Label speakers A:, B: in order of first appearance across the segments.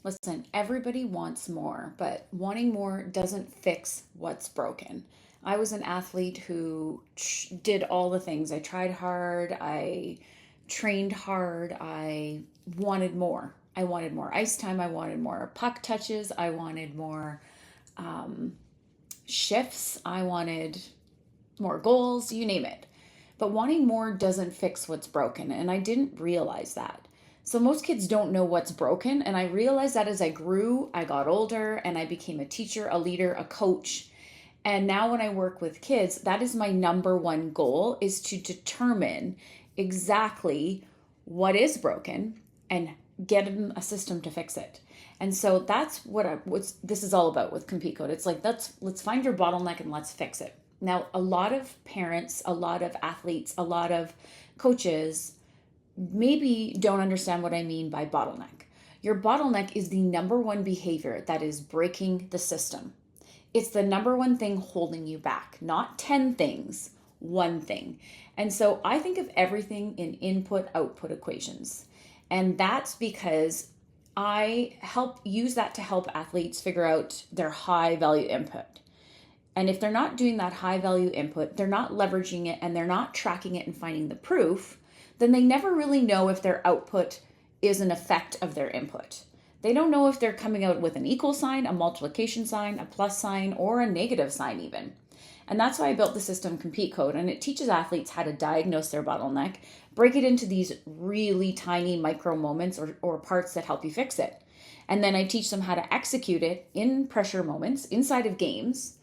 A: Listen, everybody wants more, but wanting more doesn't fix what's broken. I was an athlete who did all the things. I tried hard, I trained hard, I wanted more. I wanted more ice time, I wanted more puck touches, I wanted more um, shifts, I wanted more goals, you name it. But wanting more doesn't fix what's broken. And I didn't realize that. So most kids don't know what's broken. And I realized that as I grew, I got older and I became a teacher, a leader, a coach. And now when I work with kids, that is my number one goal is to determine exactly what is broken and get them a system to fix it. And so that's what this is all about with Compete Code. It's like let's find your bottleneck and let's fix it. Now, a lot of parents, a lot of athletes, a lot of coaches maybe don't understand what I mean by bottleneck. Your bottleneck is the number one behavior that is breaking the system. It's the number one thing holding you back, not 10 things, one thing. And so I think of everything in input output equations. And that's because I help use that to help athletes figure out their high value input. And if they're not doing that high value input, they're not leveraging it and they're not tracking it and finding the proof, then they never really know if their output is an effect of their input. They don't know if they're coming out with an equal sign, a multiplication sign, a plus sign, or a negative sign even. And that's why I built the system Compete Code, and it teaches athletes how to diagnose their bottleneck, break it into these really tiny micro moments or parts that help you fix it. And then I teach them how to execute it in pressure moments inside of games.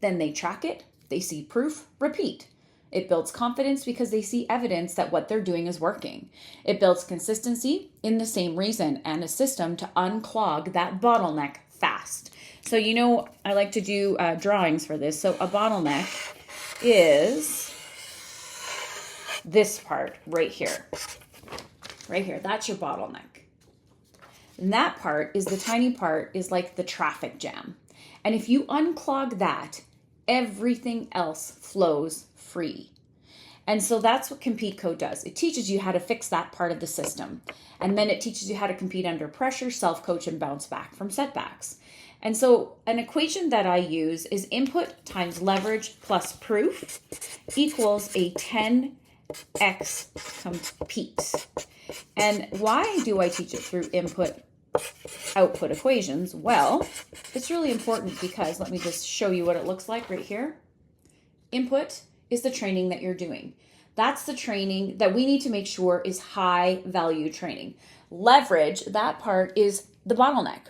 A: Then they track it, they see proof, repeat. It builds confidence because they see evidence that what they're doing is working. It builds consistency in the same reason and a system to unclog that bottleneck fast. So, I like to do drawings for this. So a bottleneck is this part right here. Right here, that's your bottleneck. And that part is the tiny part is like the traffic jam. And if you unclog that, everything else flows free. And so that's what Compete Code does. It teaches you how to fix that part of the system. And then it teaches you how to compete under pressure, self-coach, and bounce back from setbacks. And so an equation that I use is input times leverage plus proof equals a 10x compete. And why do I teach it through input output equations? Well, it's really important because let me just show you what it looks like right here. Input is the training that you're doing. That's the training that we need to make sure is high value training. Leverage, that part is the bottleneck.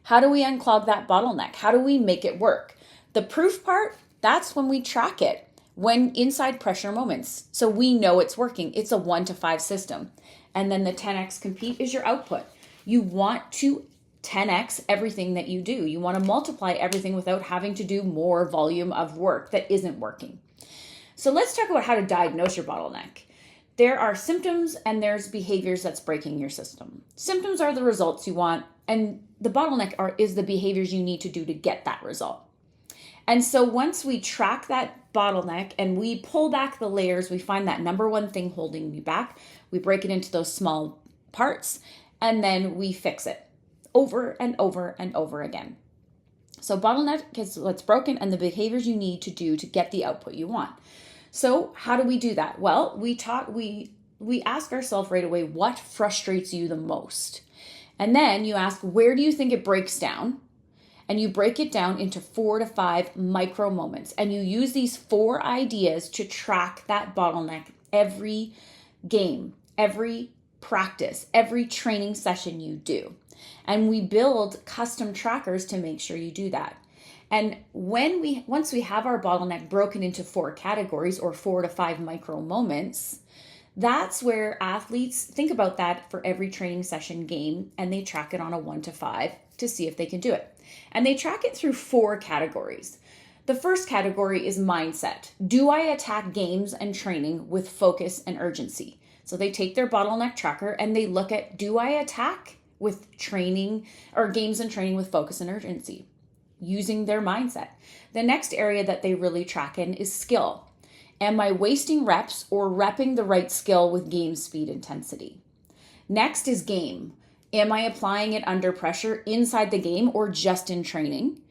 A: How do we unclog that bottleneck? How do we make it work? The proof part, that's when we track it, when inside pressure moments. So we know it's working. It's a 1 to 5 system. And then the 10x compete is your output. You want to 10x everything that you do. You want to multiply everything without having to do more volume of work that isn't working. So let's talk about how to diagnose your bottleneck. There are symptoms and there's behaviors that's breaking your system. Symptoms are the results you want, and the bottleneck is the behaviors you need to do to get that result. And so once we track that bottleneck and we pull back the layers, we find that number one thing holding you back. We break it into those small parts and then we fix it over and over and over again. So bottleneck is what's broken and the behaviors you need to do to get the output you want. So how do we do that? Well, we ask ourselves right away, what frustrates you the most? And then you ask, where do you think it breaks down? And you break it down into 4 to 5 micro moments. And you use these 4 ideas to track that bottleneck every game, every practice, every training session you do. And we build custom trackers to make sure you do that. And once we have our bottleneck broken into 4 categories or 4 to 5 micro moments, that's where athletes think about that for every training session game, and they track it on a 1 to 5 to see if they can do it. And they track it through 4 categories. The first category is mindset. Do I attack games and training with focus and urgency? So they take their bottleneck tracker and they look at, do I attack with training or games and training with focus and urgency? Using their mindset. The next area that they really track in is skill. Am I wasting reps or repping the right skill with game speed intensity? Next is game. Am I applying it under pressure inside the game or just in training?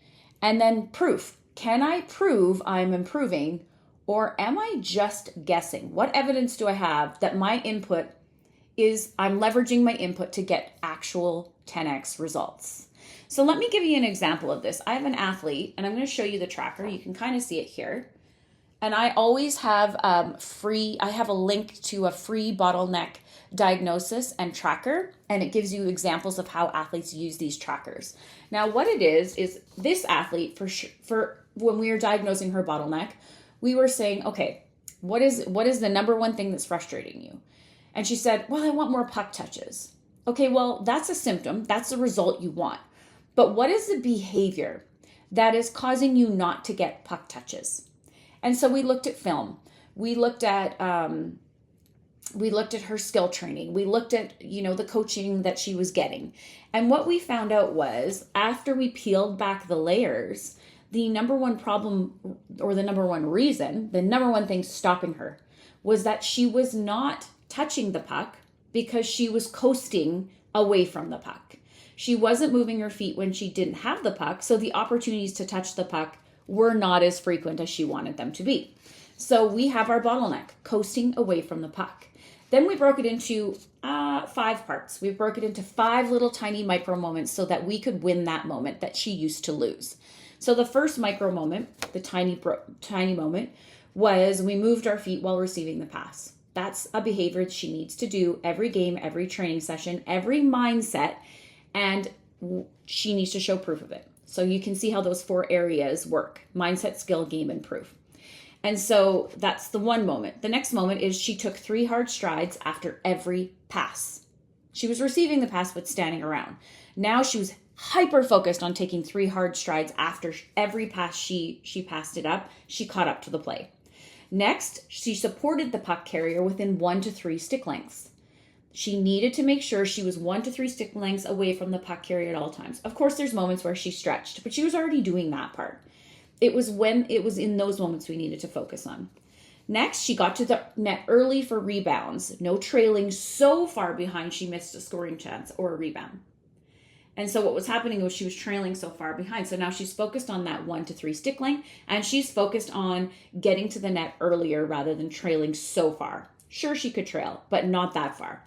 A: And then proof. Can I prove I'm improving, or am I just guessing? What evidence do I have that my input is I'm leveraging my input to get actual 10x results? So let me give you an example of this. I have an athlete, and I'm going to show you the tracker. You can kind of see it here. And I always have I have a link to a free bottleneck diagnosis and tracker, and it gives you examples of how athletes use these trackers. Now, what it is this athlete, for when we were diagnosing her bottleneck, we were saying, okay, what is the number one thing that's frustrating you? And she said, well, I want more puck touches. Okay, well, that's a symptom. That's the result you want. But what is the behavior that is causing you not to get puck touches? And so we looked at film. We looked at her skill training. We looked at, the coaching that she was getting. And what we found out was, after we peeled back the layers, the number one problem, or the number one reason, the number one thing stopping her, was that she was not touching the puck because she was coasting away from the puck. She wasn't moving her feet when she didn't have the puck, so the opportunities to touch the puck were not as frequent as she wanted them to be. So we have our bottleneck, coasting away from the puck. Then we broke it into 5 parts. We broke it into 5 little tiny micro moments so that we could win that moment that she used to lose. So the first micro moment, the tiny moment, was we moved our feet while receiving the pass. That's a behavior she needs to do every game, every training session, every mindset, and she needs to show proof of it. So you can see how those 4 areas work: mindset, skill, game, and proof. And so that's the one moment. The next moment is she took 3 hard strides after every pass. She was receiving the pass but standing around. Now she was hyper focused on taking 3 hard strides after every pass she passed it up. She caught up to the play. Next, she supported the puck carrier within 1 to 3 stick lengths. She needed to make sure she was 1 to 3 stick lengths away from the puck carrier at all times. Of course, there's moments where she stretched, but she was already doing that part. It was in those moments we needed to focus on. Next, she got to the net early for rebounds. No trailing so far behind she missed a scoring chance or a rebound. And so what was happening was she was trailing so far behind. So now she's focused on that 1 to 3 stick length, and she's focused on getting to the net earlier rather than trailing so far. Sure, she could trail, but not that far.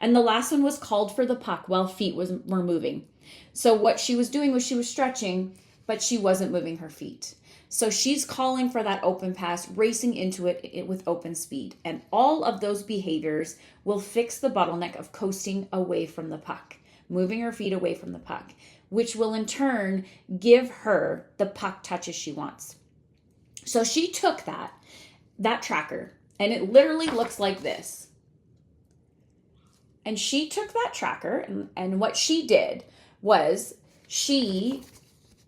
A: And the last one was called for the puck while feet were moving. So what she was doing was she was stretching, but she wasn't moving her feet. So she's calling for that open pass, racing into it with open speed. And all of those behaviors will fix the bottleneck of coasting away from the puck, moving her feet away from the puck, which will in turn give her the puck touches she wants. So she took that tracker, and it literally looks like this. And she took that tracker, and what she did was she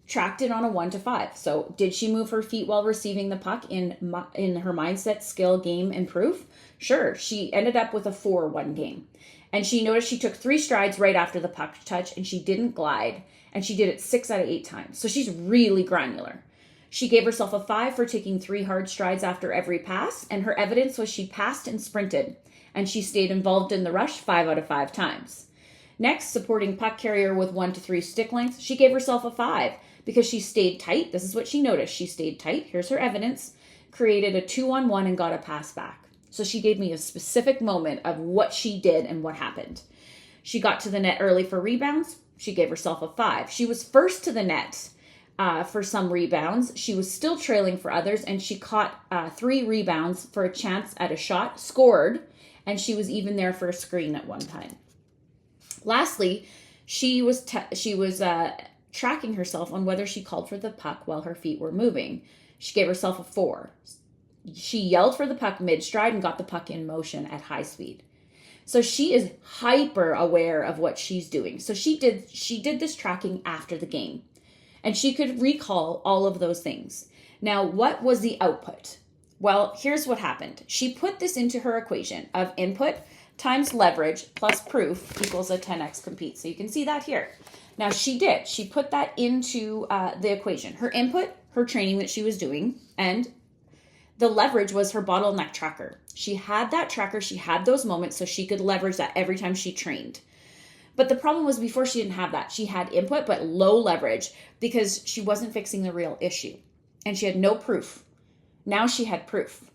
A: tracked it on a 1 to 5. So did she move her feet while receiving the puck in her mindset, skill, game, and proof? Sure. She ended up with a 4-1 game. And she noticed she took 3 strides right after the puck touch, and she didn't glide. And she did it 6 out of 8 times. So she's really granular. She gave herself a 5 for taking 3 hard strides after every pass. And her evidence was she passed and sprinted. And she stayed involved in the rush 5 out of 5 times. Next, supporting puck carrier with 1 to 3 stick lengths, she gave herself a 5 because she stayed tight. This is what she noticed. She stayed tight. Here's her evidence. Created a 2-on-1 and got a pass back. So she gave me a specific moment of what she did and what happened. She got to the net early for rebounds. She gave herself a 5. She was first to the net for some rebounds. She was still trailing for others, and she caught 3 rebounds for a chance at a shot, scored, and she was even there for a screen at one time. Lastly, she was tracking herself on whether she called for the puck while her feet were moving. She gave herself a 4. She yelled for the puck mid-stride and got the puck in motion at high speed. So she is hyper aware of what she's doing. So she did this tracking after the game, and she could recall all of those things. Now, what was the output? Well, here's what happened. She put this into her equation of input times leverage plus proof equals a 10x compete. So you can see that here. Now she put that into the equation. Her input, her training that she was doing, and the leverage was her bottleneck tracker. She had that tracker. She had those moments so she could leverage that every time she trained. But the problem was before she didn't have that. She had input, but low leverage because she wasn't fixing the real issue. And she had no proof. Now she had proof.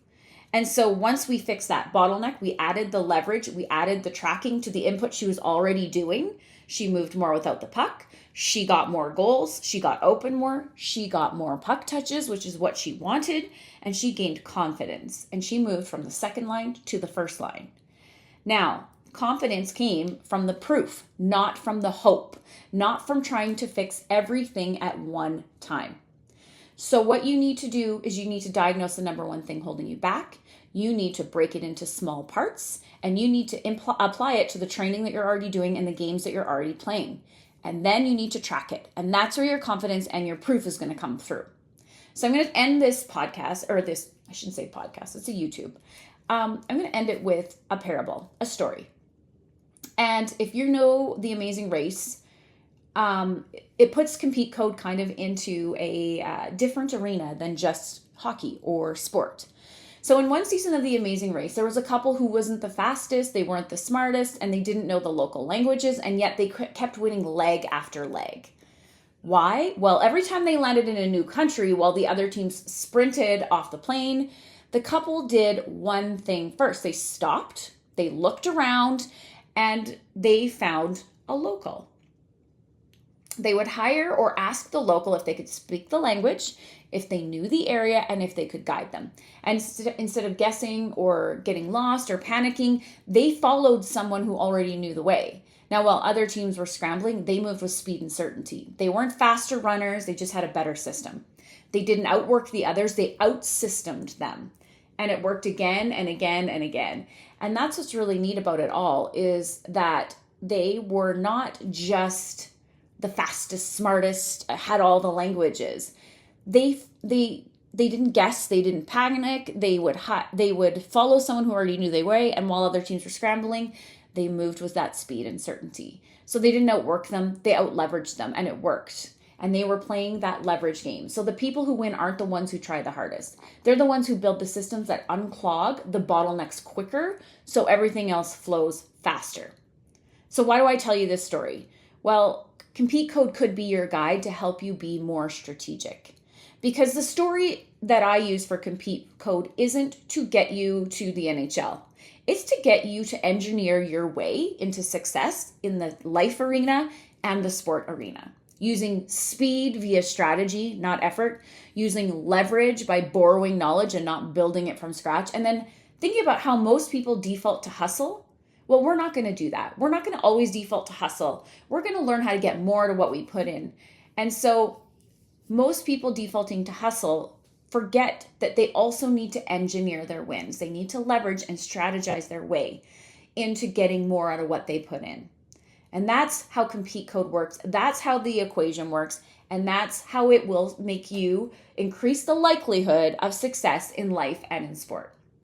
A: And so once we fixed that bottleneck, we added the leverage, we added the tracking to the input she was already doing. She moved more without the puck. She got more goals. She got open more. She got more puck touches, which is what she wanted. And she gained confidence. And she moved from the second line to the first line. Now, confidence came from the proof, not from the hope, not from trying to fix everything at one time. So what you need to do is you need to diagnose the number one thing holding you back. You need to break it into small parts, and you need to apply it to the training that you're already doing and the games that you're already playing. And then you need to track it. And that's where your confidence and your proof is going to come through. So I'm going to end this podcast, or this, I shouldn't say podcast, it's a YouTube. I'm going to end it with a parable, a story. And if you know The Amazing Race, it puts compete code kind of into a different arena than just hockey or sport. So in one season of The Amazing Race, there was a couple who wasn't the fastest, they weren't the smartest, and they didn't know the local languages, and yet they kept winning leg after leg. Why? Well, every time they landed in a new country while the other teams sprinted off the plane, the couple did one thing first. They stopped, they looked around, and they found a local. They would hire or ask the local if they could speak the language, if they knew the area, and if they could guide them. And instead of guessing or getting lost or panicking, they followed someone who already knew the way. Now, while other teams were scrambling, they moved with speed and certainty. They weren't faster runners, they just had a better system. They didn't outwork the others, they outsystemed them. And it worked again and again and again. And that's what's really neat about it all, is that they were not just the fastest, smartest, had all the languages. They didn't guess, they didn't panic. They would follow someone who already knew their way, and while other teams were scrambling, they moved with that speed and certainty. So they didn't outwork them, they outleveraged them, and it worked. And they were playing that leverage game. So the people who win aren't the ones who try the hardest. They're the ones who build the systems that unclog the bottlenecks quicker, so everything else flows faster. So why do I tell you this story? Well, Compete Code could be your guide to help you be more strategic. Because the story that I use for Compete Code isn't to get you to the NHL. It's to get you to engineer your way into success in the life arena and the sport arena. Using speed via strategy, not effort. Using leverage by borrowing knowledge and not building it from scratch. And then thinking about how most people default to hustle. Well, we're not going to do that. We're not going to always default to hustle. We're going to learn how to get more to what we put in. And so most people defaulting to hustle forget that they also need to engineer their wins. They need to leverage and strategize their way into getting more out of what they put in. And that's how Compete Code works. That's how the equation works. And that's how it will make you increase the likelihood of success in life and in sport.